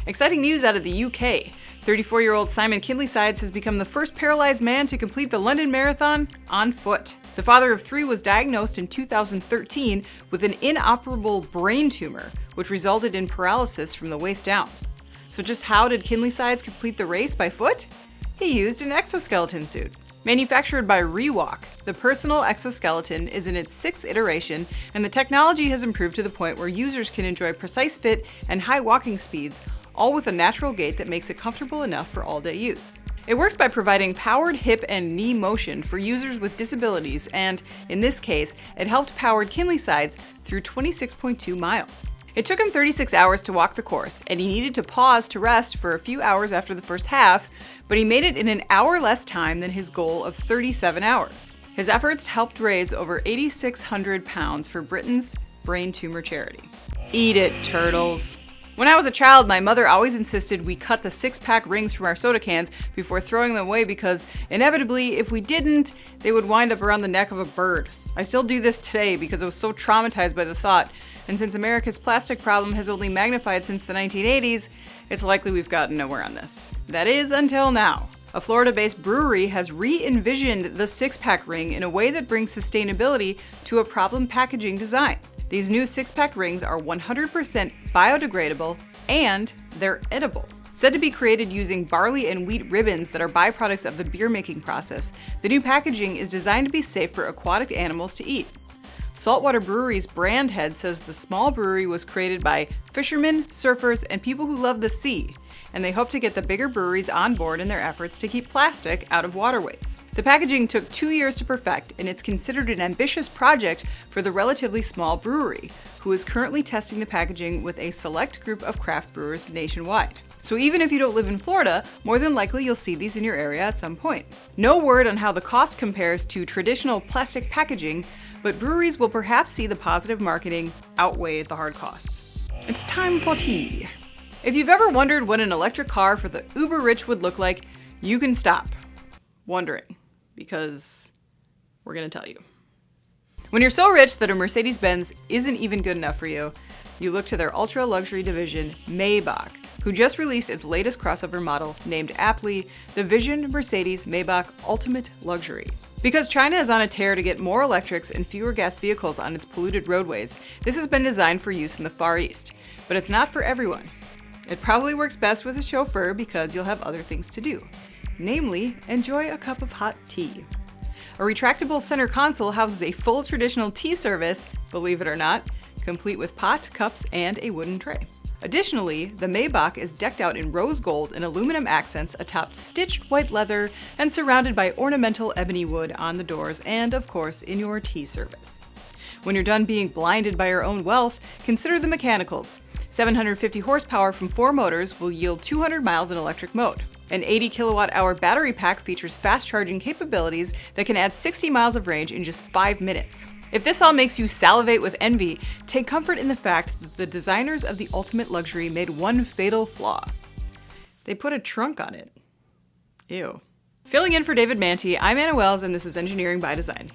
Exciting news out of the UK. 34-year-old Simon Kindleysides has become the first paralyzed man to complete the London Marathon on foot. The father of 3 was diagnosed in 2013 with an inoperable brain tumor, which resulted in paralysis from the waist down. So just how did Kinleysides complete the race by foot? He used an exoskeleton suit. Manufactured by Rewalk, the personal exoskeleton is in its 6th iteration, and the technology has improved to the point where users can enjoy precise fit and high walking speeds, all with a natural gait that makes it comfortable enough for all-day use. It works by providing powered hip and knee motion for users with disabilities, and in this case, it helped power Kinleysides through 26.2 miles. It took him 36 hours to walk the course, and he needed to pause to rest for a few hours after the first half, but he made it in an hour less time than his goal of 37 hours. His efforts helped raise over £8,600 for Britain's brain tumor charity. Eat it, turtles. When I was a child, my mother always insisted we cut the 6-pack rings from our soda cans before throwing them away because, inevitably, if we didn't, they would wind up around the neck of a bird. I still do this today because I was so traumatized by the thought, and since America's plastic problem has only magnified since the 1980s, it's likely we've gotten nowhere on this. That is, until now. A Florida-based brewery has re-envisioned the 6-pack ring in a way that brings sustainability to a problem packaging design. These new 6-pack rings are 100% biodegradable and they're edible. Said to be created using barley and wheat ribbons that are byproducts of the beer making process, the new packaging is designed to be safe for aquatic animals to eat. Saltwater Brewery's brand head says the small brewery was created by fishermen, surfers, and people who love the sea, and they hope to get the bigger breweries on board in their efforts to keep plastic out of waterways. The packaging took 2 years to perfect, and it's considered an ambitious project for the relatively small brewery, who is currently testing the packaging with a select group of craft brewers nationwide. So even if you don't live in Florida, more than likely you'll see these in your area at some point. No word on how the cost compares to traditional plastic packaging, but breweries will perhaps see the positive marketing outweigh the hard costs. It's time for tea. If you've ever wondered what an electric car for the uber rich would look like, you can stop wondering, because we're gonna tell you. When you're so rich that a Mercedes-Benz isn't even good enough for you, you look to their ultra-luxury division, Maybach, who just released its latest crossover model named aptly the Vision Mercedes Maybach Ultimate Luxury. Because China is on a tear to get more electrics and fewer gas vehicles on its polluted roadways, this has been designed for use in the Far East. But it's not for everyone. It probably works best with a chauffeur because you'll have other things to do. Namely, enjoy a cup of hot tea. A retractable center console houses a full traditional tea service, believe it or not, complete with pot, cups, and a wooden tray. Additionally, the Maybach is decked out in rose gold and aluminum accents atop stitched white leather and surrounded by ornamental ebony wood on the doors and, of course, in your tea service. When you're done being blinded by your own wealth, consider the mechanicals. 750 horsepower from 4 motors will yield 200 miles in electric mode. An 80 kilowatt-hour battery pack features fast charging capabilities that can add 60 miles of range in just 5 minutes. If this all makes you salivate with envy, take comfort in the fact that the designers of the ultimate luxury made one fatal flaw. They put a trunk on it. Ew. Filling in for David Manti, I'm Anna Wells, and this is Engineering by Design.